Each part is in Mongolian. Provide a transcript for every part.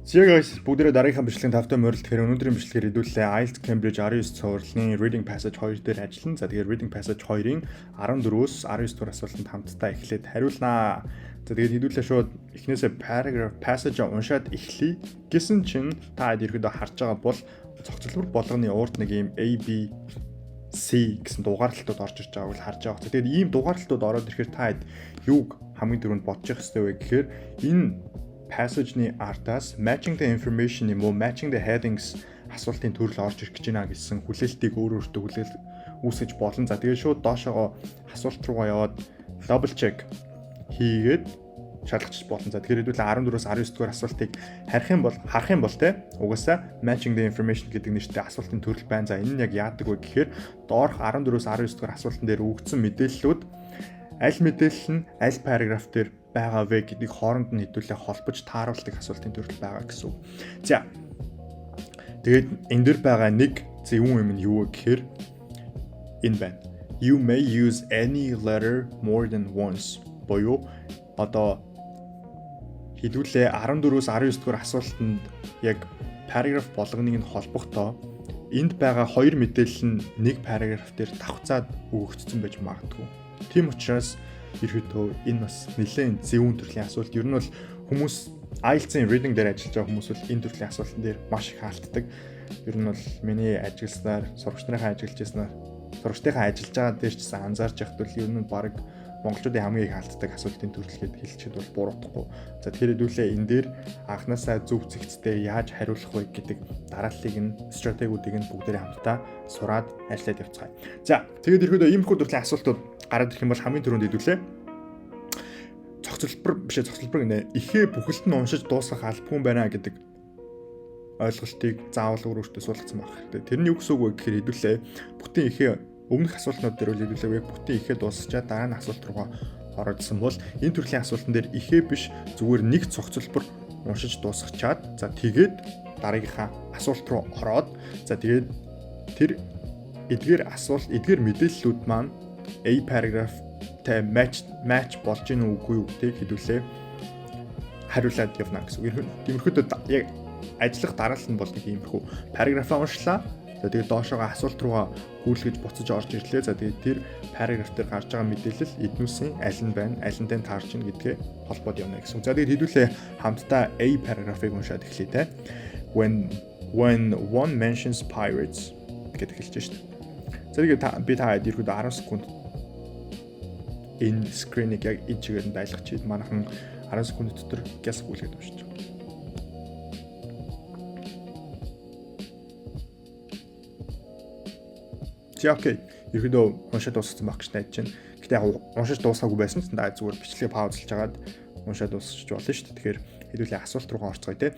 So guys, бүгдээрээ дараагийнхаа бичлэгийн тавтай морилт гэхээр өнөөдрийн бичлэгээр хэдүүлээ IELTS Cambridge 19 цувралын Reading Passage 2 дээр ажиллана. За тэгээд Reading Passage 2-ын 14-өөс 19 дугаар асуултанд хамтдаа эхлээд хариулнаа. За тэгээд хэдүүлээ шууд эхнээсээ paragraph passage уншаад эхлэе. Гэсэн чинь та ерөөдөө харж байгаа бол цогцлбор болгоны урд нэг юм A, B, C гэсэн дугаарлалтууд орж ирж байгааг харж байгаа. Тэгээд ийм дугаарлалтууд ороод ирэхээр та юуг хамгийн түрүүнд бодчих хэрэгтэй вэ гэхээр энэ passage-ны артаас matching the information юм уу matching the headings асуултын төрөл орж ирэх гэж байна гэсэн хүлээлтийг өөртөө хүлээл үүсгэж болно. За тэгээд шууд доошоо асуулт руугаа яваад double check хийгээд шалгачих болно. За тэгэхээр хэдүүлээ 14-өөс 19 дугаар асуултыг харах юм бол те угаасаа matching the information гэдэг нэртэй асуултын төрөл байна. За энэ нь яг яадаг вэ гэхээр доорх 14-өөс 19 дугаар асуултан дээр өгөгдсөн мэдээллүүд аль мэдээлэл нь аль параграф дээр байгаа вэ гэдгийг хооронд нь хэдүүлээ холбож тааруулдаг асуултын төрөл байгаа гэсэн үг. За. Тэгээд энэ дээр байгаа нэг зөвүүн юм нь юу вэ гэхээр энэ байна. You may use any letter more than once. Боёо одоо хэдүүлээ 14-өөс 19 дугаар асуултанд яг параграф болгоныг нь холбохдоо энд байгаа хоёр мэдээлэл нь нэг параграф дээр давхцаад өгөгдсөн байж магадгүй. Тийм учраас ерөөдөө энэ бас нэлээд зөвүүн төрлийн асуулт. Ер нь бол хүмүүс IELTS-ийн reading дээр ажиллаж байгаа хүмүүс бол энэ төрлийн асуултан дээр маш их хаалтдаг. Ер нь бол миний ажилласнаар сурагчдынхаа сурагчдынхаа ажиллаж байгаа дээр ч гэсэн анзаарч явахад бол ер нь баг монголчуудын хамгийн их хаалтдаг асуултын төрөл гэд хэлчихэд бол буруутахгүй. За тэгэхээр хэдүүлээ энэ дээр анханасаа зөв зэгцтэй яаж хариулах вэ гэдэг дарааллыг нь стратегиудыг нь бүгдээрээ хамтдаа сураад ажиллаад явцгаая. За тэгээд ерөөдөө иймэрхүү төрлийн асуултууд гараад ирэх юм бол хамгийн түрүүнд хэдүүлээ цогцлбор гэнэ ихээ бүхэлд нь уншиж дуусгах албагүй байна гэдэг ойлголтыг заавал өөрөөсөө суулгацсан байх хэрэгтэй. Тэрний юу гэсэн үг вэ гэхээр хэдүүлээ бүтэн ихээ өмнөх асуултнууд дээр үл хэдүүлээ яг бүтэн ихээ дуусчаад дараа нь асуулт руугаа ороодсон бол энэ төрлийн асуултан дээр ихээ биш зүгээр нэг цогцлбор уншиж дуусгачаад за тэгээд дараагийнхаа асуулт руу ороод за тэгээд тэр эдгээр мэдээллүүд маань A paragraph тэ match болж гин үгүй юу гэдгийг хэдүүлээ хариулаад явна гэсэн үг. Тиймэрхүү яг ажиллах дараалал нь бол нэг иймэрхүү параграфаа уншлаа. За тэгээд доошоогоо асуулт руугаа гүйлгэж буцаж орж ирлээ. За тэгээд тэр параграф дээр гарч байгаа мэдээлэл эднүүсийн аль нь байна, алинтай таарч ийн гэдгээ холбоод явна гэсэн үг. За тэгээд хэдүүлээ хамтдаа A paragraph-ыг уншаад эхлэе те. When one mentions pirates гэдэг хэлж шít. За тэгээд би та ерөөдөө 10 секунд энэ скриныг яг энэ чигээр нь дайлгах чийд манайхан 10 секунд дотор гяс гүйлгээд уншиж байгаа. За окей. Ерөөдөө уншаад дууссан байх гэж найдаж байна. Гэтэ яг уншиж дуусаагүй байсан ч даа зүгээр бичлэгээ паузлж агаад уншаад дуусчих болно шүү дээ. Тэгэхээр хэдүүлээ асуулт руугаа орцгоё те.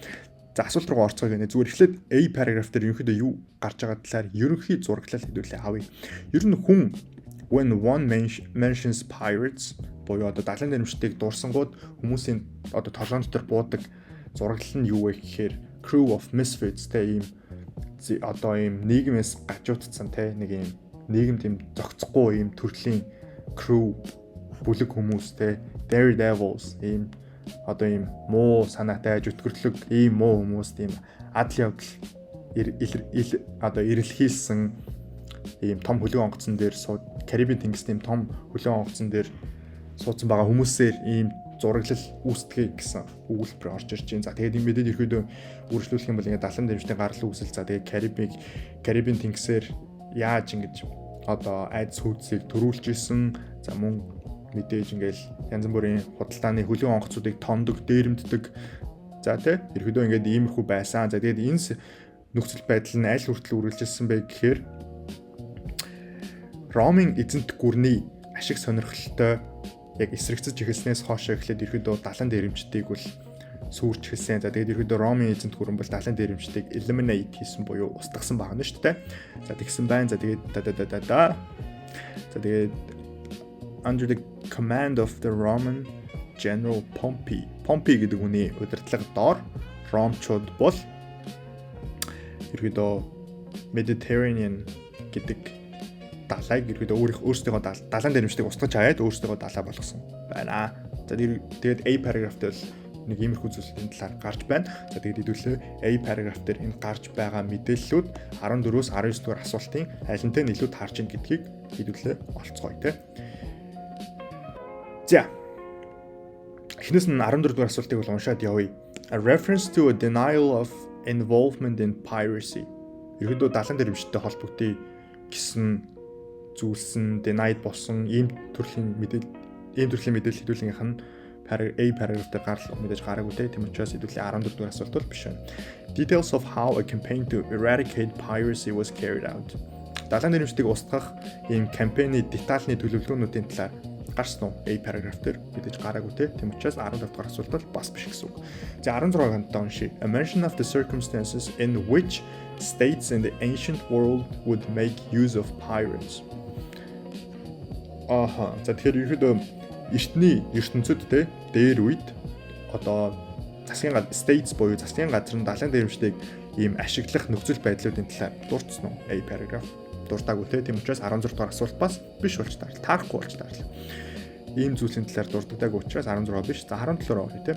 За асуулт руугаа орцгоё гэнэ. Зүгээр эхлээд A paragraph дээр ерөнхийдөө юу гарч байгаа талаар ерөнхий зураглал хэдүүлээ авъя. Ер нь хүн when one mentions pirates боёо одоо далайн дэрэмчдийг дурсангууд хүмүүсийн одоо толгоон дотор буудаг зураглал нь юу вэ гэхээр crew of misfits те ийм одоо ийм нийгмээс гажуудсан те нэг ийм нийгэмд ийм зохицохгүй ийм төрлийн crew бүлэг хүмүүс те daredevils ийм одоо ийм муу санаатай жүтгэрлэг ийм муу хүмүүс тийм адал явдал одоо ирэлхийлсэн ийм том хөлөг онгоцон дээр Карибын тэнгисийн том хөлөг онгоцон дээр суудсан байгаа хүмүүсээр ийм зураглал үүсдэгэ гэсэн өгүүлбэр орж ирж байна. За тэгээд энэ мэдээд ерөөдөө үргэлжлүүлэх юм бол ингээд далайн дэрэмжтэй гарал үүсэл за тэгээд Карибын тэнгисээр яаж ингэж одоо айдас хүйцийг төрүүлж исэн за мөн мэдээж ингээл янз бүрийн худалдааны хөлөг онгоцуудыг томдог, дээрэмддэг. За тий ерөөдөө ингээд иймэрхүү байсан. За тэгээд энэ нөхцөл байдал нь аль хүртэл үргэлжилсэн бэ гэхээр Ромын эзэнт гүрний ашиг сонирхолтой яг эсрэгцэж эхэлснээс хойш эхлээд ерөөдөө далайн дээрэмчдийг бол сүрч эхэлсэн. За тэгээд ерөөдөө Ромын эзэнт гүрэн бол далайн дээрэмчдийг eliminate хийсэн буюу устгасан байна шүү дээ. За тэгсэн байна. За тэгээд За тэгээд under the command of the Roman General Pompey гэдэг хүний удирдлага доор Ромчууд бол ерөөдөө Mediterranean гэдэг далайг ерөөдөө өөрсдөө далайн дэрэмжтийг устгаж хаяад өөрсдөө далай болгосон байна. За тэгээд A paragraph дээр нэг иймэрхүү зүйлсийн талаар гарч байна. За тэгээд хэдүүлээ A paragraph дээр энэ гарч байгаа мэдээллүүд 14-өөс 19 дугаар асуултын алинтай нь илүү таарч ийн гэдгийг хэдүүлээ олцгоё те. За. Эхнээс нь 14 дугаар асуултыг бол уншаад явъя. A reference to a denial of involvement in piracy. Ерөнхийдөө далайн дээр биштэй холбогдъё гэсэн зүйлсэн denied болсон ийм төрлийн мэдээлэл хэдүүлгийнх нь A paragraph дээр гарал мэдээж гараагүй те. Тийм учраас хэдүүлээ 14 дугаар асуулт бол биш байна. Details of how a campaign to eradicate piracy was carried out. Далайн дээр биштэйг устгах ийм кампайны детальны төлөвлөгөөнүүдийн талаар гарсан уу? A paragraph дээр мэдээж гараагүй те. Тийм учраас 14 дугаар асуулт бол бас биш гэсэн үг. За 16-нд уншия. A mention of the circumstances in which states in the ancient world would make use of pirates. За тэгэхээр ерөөдөө эртний ертөнцид те дээр үед одоо засгийн states буюу засгийн газар нь далайн дээрэмчдийг ийм ашиглах нөхцөл байдлуудын талаар дурдсан уу? A paragraph дуртаагүй те. Тийм учраас 16 дугаар асуулт бас биш болж таарл. Таарахгүй болж таарл. Ийм зүйлсийн талаар дурддаггүй учраас 16 биш. За 17 руу оръё те.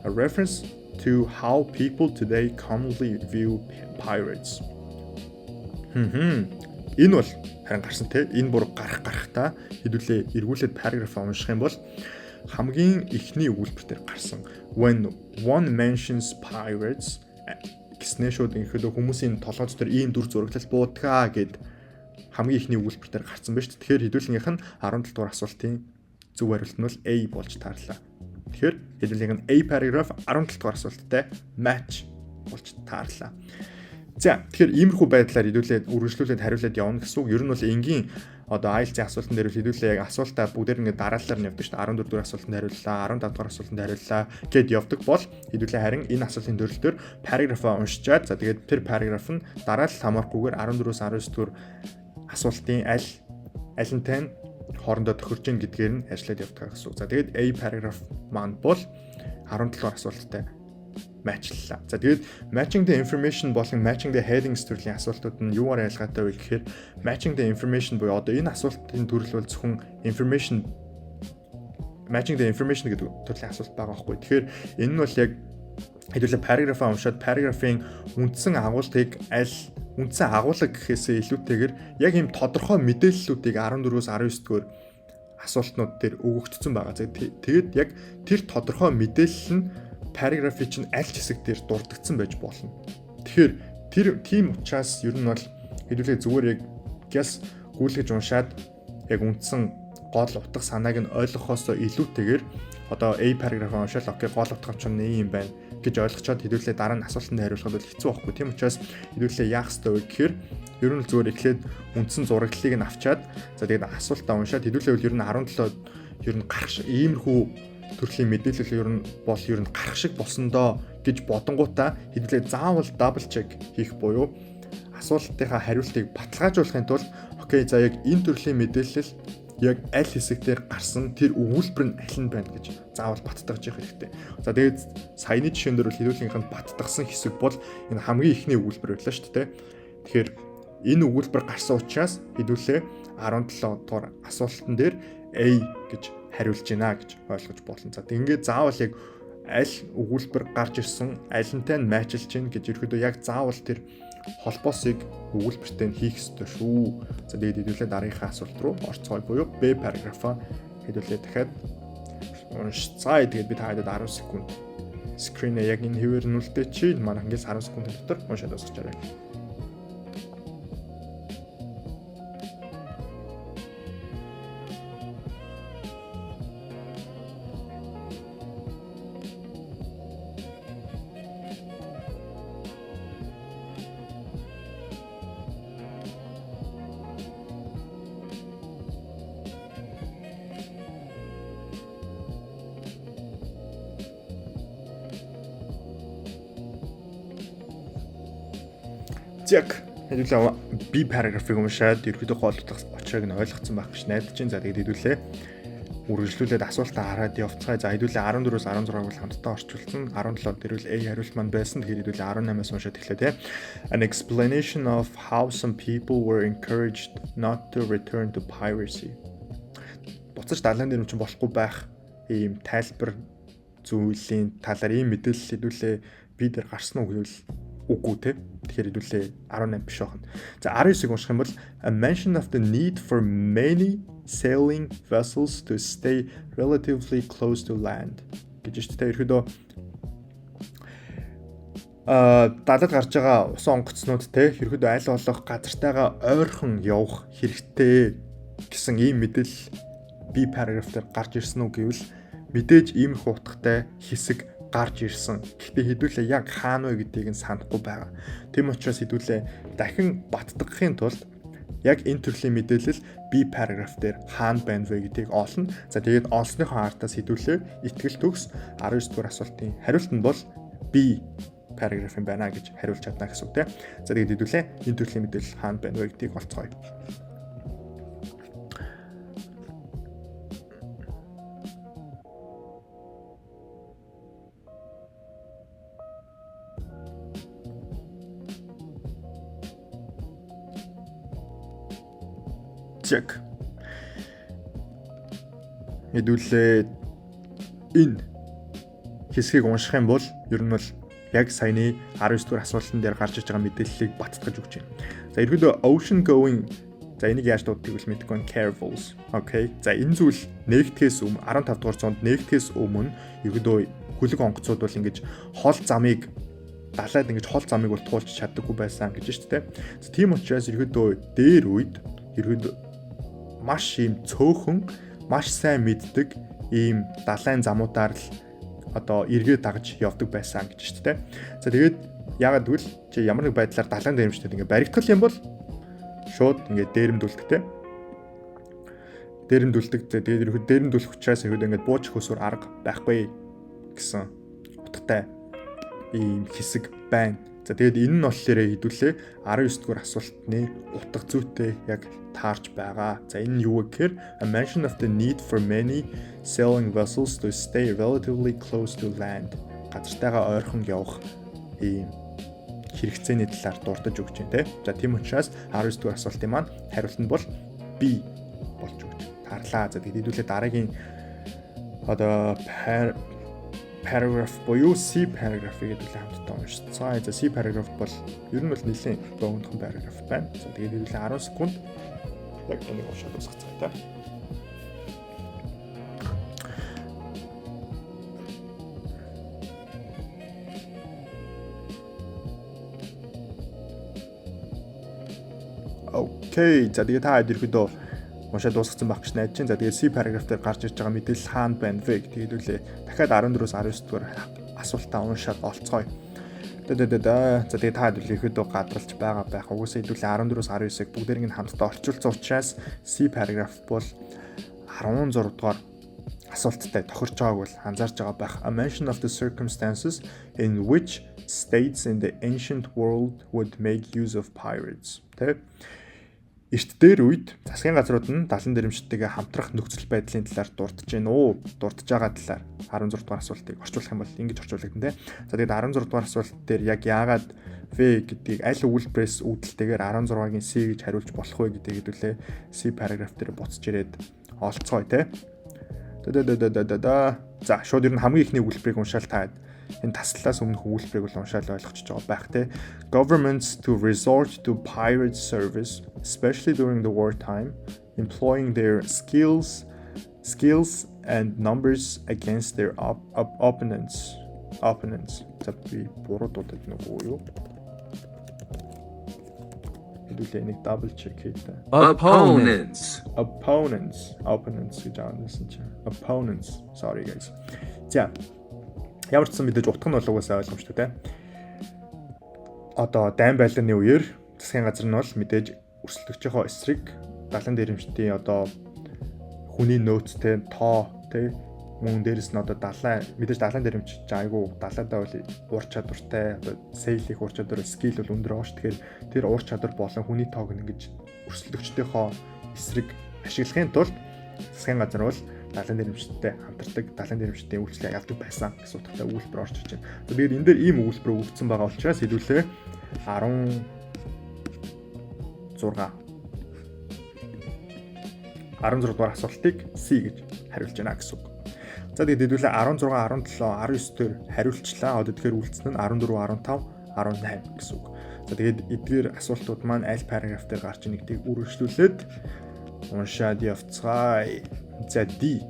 A reference to how people today commonly view pirates. Энэ бол харин гарсан те. Энэ бүр гарахтаа хэдүүлээ эргүүлээд параграф унших юм бол хамгийн эхний өгүүлбэр дээр гарсан. When one mentions pirates гэснээр шууд ихэд хүмүүсийн толгойд дээр ийм дүр зураглал буудгаа гэд хамгийн эхний өгүүлбэр дээр гарсан байна шүү дээ. Тэгэхээр хэдүүлгийнх нь 17 дугаар асуултын зөв хариулт нь бол A болж таарлаа. Тэгэхээр хэдүүлгийнх нь A paragraph 17 дугаар асуулттай match болж таарлаа. За тэгэхээр иймэрхүү байдлаар хэдүүлээд үргэлжлүүлээд хариулаад явна гэсэн үг. Ер нь бол энгийн одоо IELTS-ийн асуултанд хариулт хэдүүлээ яг асуултаа бүгдээр ингээд дараалалаар нь явдаг шүү дээ. 14 дугаар асуултанд хариуллаа, 15 дугаар асуултанд хариуллаа гэд явдаг бол хэдүүлээ харин энэ асуултын төрөлтөөр параграфаа уншичаад за тэгээд тэр параграф нь дараалал хамаарахгүйгээр 14-өөс 19 дугаар асуултын алинтай нь хоорондоо тохирч ийн гэдгээр нь ажиллаад явдаг гэсэн үг. За тэгээд A paragraph маань бол 17 дугаар асуулттай матчлаа. За тэгээд matching the information болон matching the headings төрлийн асуултууд нь юугаар ялгаатай вэ гэхээр matching the information буюу одоо энэ асуултын төрөл бол зөвхөн matching the information гэдэг төрлийн асуулт байгаа байхгүй. Тэгэхээр энэ нь бол яг хэдүүлээ параграфаа уншаад параграфын үндсэн агуулгыг үндсэн агуулга гэхээсээ илүүтэйгээр яг ийм тодорхой мэдээллүүдийг 14-өөс 19 дугаар асуултнууд дээр өгөгдсөн байгаа. Тэгээд яг тэр тодорхой мэдээлэл нь параграфын чинь аль хэсэг дээр дурддагдсан байж болно. Тэгэхээр тэр тийм учраас ер нь бол хэдүүлээ зүгээр яг гяс гүйлгэж уншаад яг үндсэн гол утга санааг нь ойлгохоос илүүтэйгээр одоо A paragraph уншаал окей гол утга нь ийм юм байна гэж ойлгочоод хэдүүлээ дараа нь асуултанд хариулахад бол хэцүү байхгүй. Тийм учраас хэдүүлээ яах ёстой вэ гэхээр ер нь зүгээр эхлээд үндсэн зураглалыг нь авчаад за тэгээд асуултаа уншаад хэдүүлээ бол ер нь 17 ер нь гарах иймэрхүү төрлийн мэдээлэл ер нь гарах шиг болсондоо гэж бодонгуудаа хэдүүлээ заавал дабл чек хийх буюу асуултынхаа хариултыг баталгаажуулахын тулд окей за яг энэ төрлийн мэдээлэл яг аль хэсэг дээр гарсан тэр өгүүлбэр нь аль нь байна гэж заавал баттгаж явах хэрэгтэй. За тэгээд саяны жишээн дээр бол хэдүүлгийнх нь баттгсан хэсэг бол энэ хамгийн ихний өгүүлбэр байлаа шүү дээ. Тэгэхээр энэ өгүүлбэр гарсан учраас хэдүүлээ 17 дугаар асуултан дээр A гэж хариулж байна гэж ойлгож болно. За тэгээд заавал яг аль өгүүлбэр гарч ирсэн алинтай нь матчлж гин гэж ерөөдөө яг заавал тэр холбоосыг өгүүлбэртэй хийх ёстой шүү. За тэгээд хэдүүлээ дараагийнхаа асуулт руу орцгоё буюу B параграфаа хэдүүлээ дахиад уншцгаая. Тэгээд би таагаад 10 секунд скринээ яг энэ хэвээр нь үлдээчи. Манай ингээс 10 секундын дотор уншаад дуусгачаарай. Яг хэдүүлээ B paragraph-ыг уншаад ерөөдөө гол утга учрыг нь ойлгоцсон байх гэж найдаж байна. За тэгээд хэдүүлээ үргэлжлүүлээд асуултаа хараад явцгаая. За хэдүүлээ 14-өөс 16-г бол хамтдаа орчуулсан. 17 дээр бол A хариулт маань байсан. Тэгэхээр хэдүүлээ 18-аас уншаад эхлэе те. An explanation of how some people were encouraged not to return to piracy. Буцаж далайн дээр юм чинь болохгүй байх ийм тайлбар зүйлийн талаар ийм мэдээлэл хэдүүлээ би дээр гарсан уу гэвэл үгүй те. Тэгэхээр хэдүүлээ 18 биш байна. За 19-ыг унших юм бол a mention of the need for many sailing vessels to stay relatively close to land гэж шүү дээ. Ерөөдөө далад гарч байгаа усан онгоцнууд те ерөөдөө аль болох газартайгаа ойрхон явах хэрэгтэй гэсэн ийм мэдээлэл би параграф дээр гарч ирсэн үү гэвэл мэдээж иймэрхүү утгатай хэсэг гарч ирсэн. Гэхдээ хэдүүлээ яг хаана вэ гэдгийг нь санахгүй байгаа. Тэм учраас хэдүүлээ дахин баттгахын тулд яг энэ төрлийн мэдээлэл би параграф дээр хаана байна вэ гэдгийг олно. За тэгээд олсныхоо артаас хэдүүлээ итгэл төгс 19 дугаар асуултын хариулт нь бол би параграфын байна гэж хариулж чадна гэсэн үг тийм. За тэгээд хэдүүлээ энэ төрлийн мэдээлэл хаана байна вэ гэдгийг олцгоё. Check. Хэдүүлээ энэ хэсгийг унших юм бол ер нь бол яг саяны 19 дугаар асуултан дээр гарч иж байгаа мэдээллийг баттгаж өгч байна. За ерөөдөө ocean going за энийг яаж дууддаг вэ мэдэхгүй байна. Caravels. Окей. За энэ зүйл нэгтгэхээс өмнө 15 дугаар зуунд нэгтгэхээс өмнө ерөөдөө хөлөг онгоцууд бол ингэж хол замыг далайд ингэж хол замыг бол туулж чаддаггүй байсан гэж шүү дээ. За тийм учраас ерөөдөө дээр үед ерөөдөө маш ийм цөөхөн, маш сайн мэддэг ийм далайн замуудаар л одоо эргээ дагж явдаг байсан гэж шүү дээ. За тэгээд яагаад гэвэл чи ямар нэг байдлаар далайн дээрэмчтэй ингээ баригдах юм бол шууд ингээ дээрэмдүүлдэг те. Дээрэмдүүлдэг. Тэгээд ерөөд дээрэмдүүлэх учраас ерөөд ингээ бууж хөсөр арга байхгүй гэсэн утгатай ийм хэсэг байна. За тэгээд энэ нь болохоор хэдүүлээ 19 дугаар асуултны утга зүйтэй яг таарч байгаа. За энэ нь юу вэ гэхээр a mention of the need for many sailing vessels to stay relatively close to land. Газартайгаа ойрхон явах ийм хэрэгцээний талаар дурдж өгч байна те. За тийм учраас 19 дугаар асуултын маань хариулт нь бол B болж өгч таарлаа. За тэгээд хэдүүлээ дараагийн одоо paragraph буюу C paragraph-ийг хэдүүлээ хамтдаа уншицгаая. За C paragraph бол ер нь бол нэлийн богинохон paragraph байна. За тэгээд хэдүүлээ 10 секунд яг энийг уншаад дуусгацгаая та. Окей. За тэгээд та ерөөдөө уншаад дуусгасан байх гэж найдаж байна. За тэгээд C paragraph дээр гарч ирж байгаа мэдээлэл хаана байна вэ гэдэг хэдүүлээ дахиад 14-өөс 19 дугаар асуултаа уншаад олцгоё. За тэгээд та хэдүүлээ гадралж байгаа байх. Угсаа хэдүүлээ 14-өөс 19-ыг бүгдээрийг нь хамтдаа орчуулсан учраас C paragraph бол 16 дугаар асуулттай тохирч байгааг бол анзаарч байгаа байх. A mention of the circumstances in which states in the ancient world would make use of pirates. Тэгээд эрт дээр үед засгийн газрууд нь далан дэрэмчтэйгээ хамтрах нөхцөл байдлын талаар дурдж байна уу? Дурдж байгаа талаар 16 дугаар асуултыг орчуулах юм бол ингэж орчуулдаг нэ. За тэгээд 16 дугаар асуулт дээр яг яагаад V гэдгийг аль өгүүлбэрээс үүдэлтэйгээр 16-гийн C гэж хариулж болох вэ гэдгийг хэдүүлээ C paragraph дээр буцаж ирээд олцгоё те. За шууд ер нь хамгийн ихний өгүүлбэрийг уншаал таад энэ таслалаас өмнөх өгүүлбэрийг бол уншаал ойлгочихж байгаа байх те. Governments to resort to pirate service, especially during the wartime, employing their skills and numbers against their opponents. За би буруу дуудаад нөгөө юу? Хэдүүлээ нэг double check хийдэ. Opponents гэж аавнасан чи. Opponents. Sorry guys. За ямар ч сан мэдээж утга нь бол угаасаа ойлгомжтой те. Одоо дайн байлдааны үеэр засгийн газар нь бол мэдээж өрсөлдөгчийнхөө эсрэг далан дээрэмчдийн одоо хүний нөөцтэй тоо те мөн дээрэс нь одоо мэдээж далан дээрэмч айгу далаадаа бол ур чадвартай одоо сейл их ур чадвар скил бол өндөр байгаа ш. Тэгэхээр тэр ур чадвар болон хүний тоог нь ингэж өрсөлдөгчдийнхөө эсрэг ашиглахын тулд засгийн газар бол далан дээрэмчтэй хамтардаг далан дээрэмчдийн үйлчлэл явдаг байсан гэсэн утгатай өгүүлбэр орж ирж байна. Тэгээд энэ дээр ийм өгүүлбэр өгөгдсөн байгаа учраас хэдүүлээ 16 дугаар асуултыг C гэж хариулж байна гэсэн үг. За тэгээд хэдүүлээ 16, 17, 19 дээр хариулчлаа. Одоо тэгэхээр үлдсэн нь 14, 15, 18 гэсэн үг. За тэгээд эдгээр асуултууд маань аль параграф дээр гарч нэгдгийг үргэлжлүүлээд уншаад явцгаая. За D.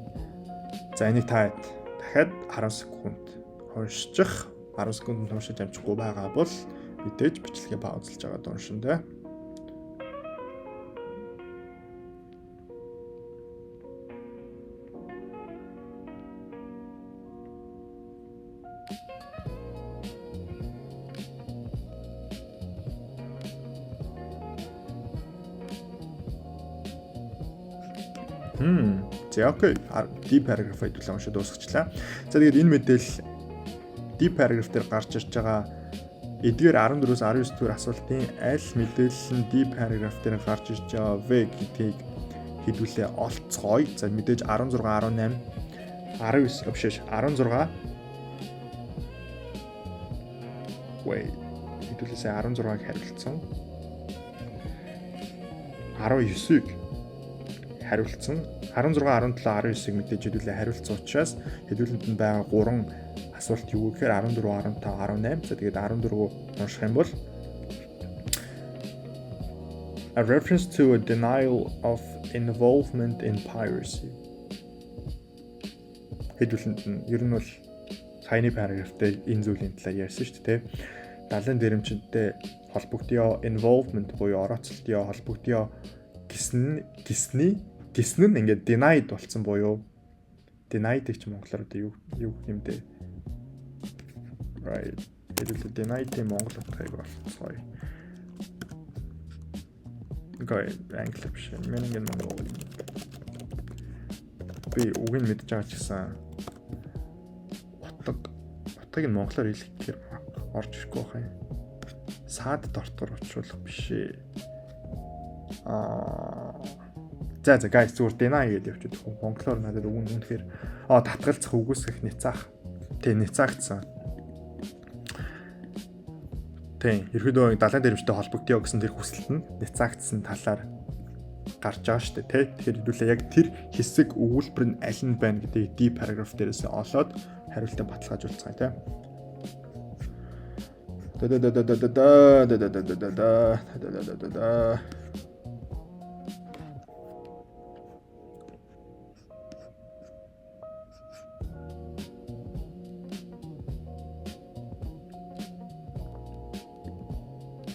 За энийг та дахиад 10 секунд уншчих. 10 секунд уншиж амжихгүй байгаа бол мэдээж бичлэгээ паузлж аваад уншин дээ. За окей. D параграф хэдүүлээ уншаад дуусгачлаа. За тэгээд энэ мэдээлэл D параграф дээр гарч ирж байгаа эдгээр 14-өөс 19 дугаар асуултын аль мэдээлэл нь D параграф дээр гарч ирж байгаа вэ гэдгийг хэдүүлээ олцгоё. За мэдээж 16, 18, 19 биш 16. Хэдүүлээсээ 16-ыг хариулсан. 19-ийг хариулсан. 16, 17, 19-ийг мэдээж хэдүүлээ хариулсан учраас хэдүүлэнд нь байгаа 3 асуулт юу гэхээр 14, 15, 18. За тэгээд 14 унших юм бол a reference to a denial of involvement in piracy. Хэдүүлэнд нь ер нь бол саяны параграф дээр энэ зүйлийн талаар ярьсан шүү дээ. Далайн дээрэмчинтэй холбогдё involvement буюу орооцолтё холбогдё гисэн нь ингээд denied болсон буюу denied гэж монголоор одоо юу юм бэ? Right. Хэдүүлээ denied-ийн монгол утгыг олцгоё. Gai англиар биш. Meaning нь монгол. Би үгийг мэдж байгаа ч гэсэн утгыг нь монголоор хэлэхээр орж ирэхгүй байх юм. Саад дортор оруулах биш ээ. За guys зүгээр deny гэдэг явчих. Монголоор надад үг нь үнэхээр татгалзах үгүйсгэх няцаах. Няцаагцсан. Ерөөдөө далайн дээрвчтэй холбогдё гэсэн тэр хүсэлт нь няцаагдсан талаар гарч байгаа шүү дээ, Тэгэхээр хэдүүлээ яг тэр хэсэг өгүүлбэр нь аль нь байна гэдгийг D параграф дээрээс олоод хариултаа баталгаажуулцгаая,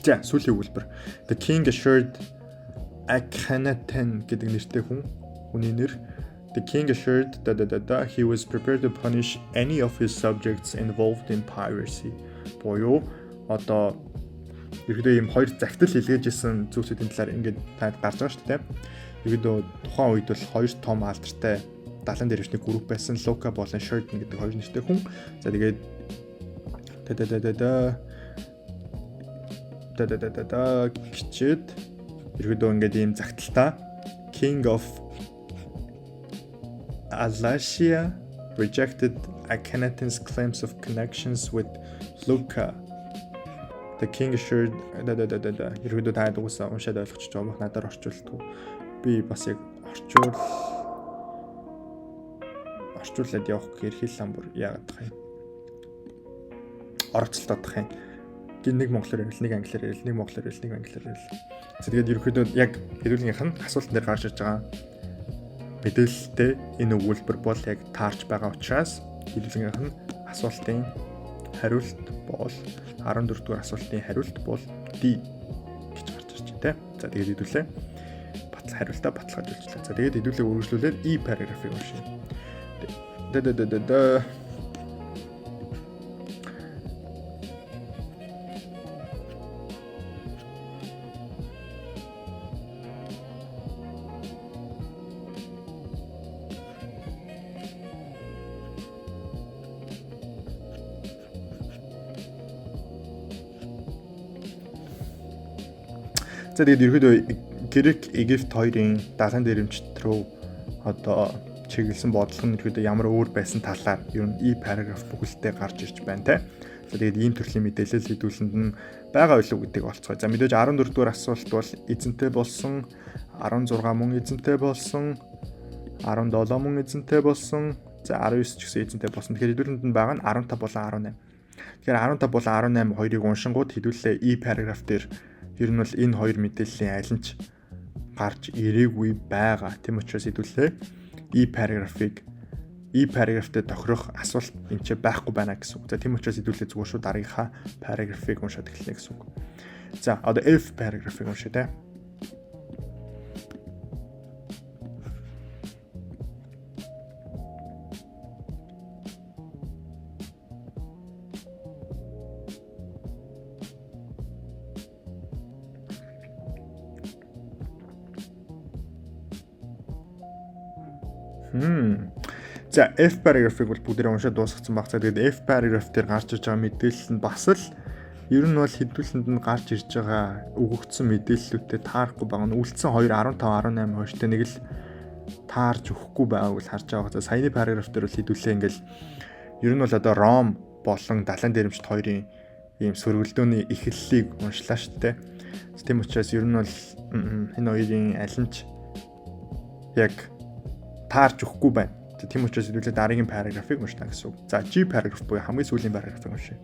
За сүүлийн өгүүлбэр. The king assured Akhenaten гэдэг нэртэй хүний нэр. The king assured he was prepared to punish any of his subjects involved in piracy. Боёо одоо ерөөдөө ийм хоёр загтал илгээжсэн зүйлсүүдийн талаар ингээд танд гарч байгаа шүү дээ. Ерөөдөө тухайн үед бол хоёр том алдартай далайн дээрвчний групп байсан Luca болон Sheridan гэдэг хоёр нэртэй хүн. За тэгээд гिचэд ерөөдөө ингээд ийм загталтаа King of Alasia rejected Akhenaten's claims of connections with Luca. The king assured ерөөдөө таад уусаа уншаад ойлгочих жоомох надаар орчуулдаг. Би бас яг орчуулад явах гэхээр хэл ламбар яагаад тах юм. Оролцолтод тах юм. Нэг монголоор ярил, нэг англиар ярил, нэг монголоор ярил, нэг англиар ярил. Тэгээд ерөөдөө яг хэдүүлгийнх нь асуултан дээр гарч ирж байгаа мэдээлэлтэй энэ өгүүлбэр бол яг таарч байгаа учраас хэдүүлгийнх нь асуултын хариулт бол 14 дугаар асуултын хариулт бол D гэж гарч ирж байна. За тэгээд хэдүүлээ хариултаа баталгаажуулчихлаа. За тэгээд хэдүүлээ үргэлжлүүлээд E параграфыг уншия. За тэгээд ерөөдөө Грек, Египт хоёрын далайн дээрэмчт рүү одоо чиглэсэн бодлого нь ерөөдөө ямар өөр байсан талаар ер нь E параграф бүхэлдээ гарч ирж байна те. За тэгээд ийм төрлийн мэдээлэл хэдүүлэнд нь байгаа билүү гэдгийг олцгоё. За мэдээж 14 дугаар асуулт бол эзэнтэй болсон, 16 мөн эзэнтэй болсон, 17 мөн эзэнтэй болсон, За 19 ч гэсэн эзэнтэй болсон. Тэгэхээр хэдүүлэнд нь байгаа нь 15 болон 18. Тэгэхээр 15 болон 18 хоёрыг уншингууд хэдүүлээ E paragraph дээр ер нь бол энэ хоёр мэдээллийн аль нь ч гарч ирээгүй байгаа. Тийм учраас хэдүүлээ E paragraph-тэй тохирох асуулт энэ ч байхгүй байна гэсэн үг. За тийм учраас хэдүүлээ зүгээр шүү дараагийнхаа paragraph-ыг уншаад эхэлнэ гэсэн үг. За одоо F paragraph-ыг уншъя те. За F paragraph-ыг бол бүгдээ уншаад дуусгасан баг. За тэгээд F paragraph дээр гарч ирж байгаа мэдээлэл нь бас л ер нь бол хэдүүлэнд нь гарч ирж байгаа өгөгдсөн мэдээллүүдтэй таарахгүй байгаа нь үлдсэн 2 15 18 хоёртой нэг л таарч өгөхгүй байгааг л харж байгаа. За саяны paragraph дээр бол хэдүүлээ ингээл ер нь бол одоо Ром болон Далайн дээрэмчт хоёрын ийм сөргөлдөөний эхлэлийг уншлаа шүү дээ. Тийм учраас ер нь бол энэ хоёрын аль нь ч яг таарч өгөхгүй байна. Тийм учраас хэдүүлээ дараагийн paragraph-ыг уншна гэсэн үг. За G paragraph буюу хамгийн сүүлийн paragraph-ыг уншъя.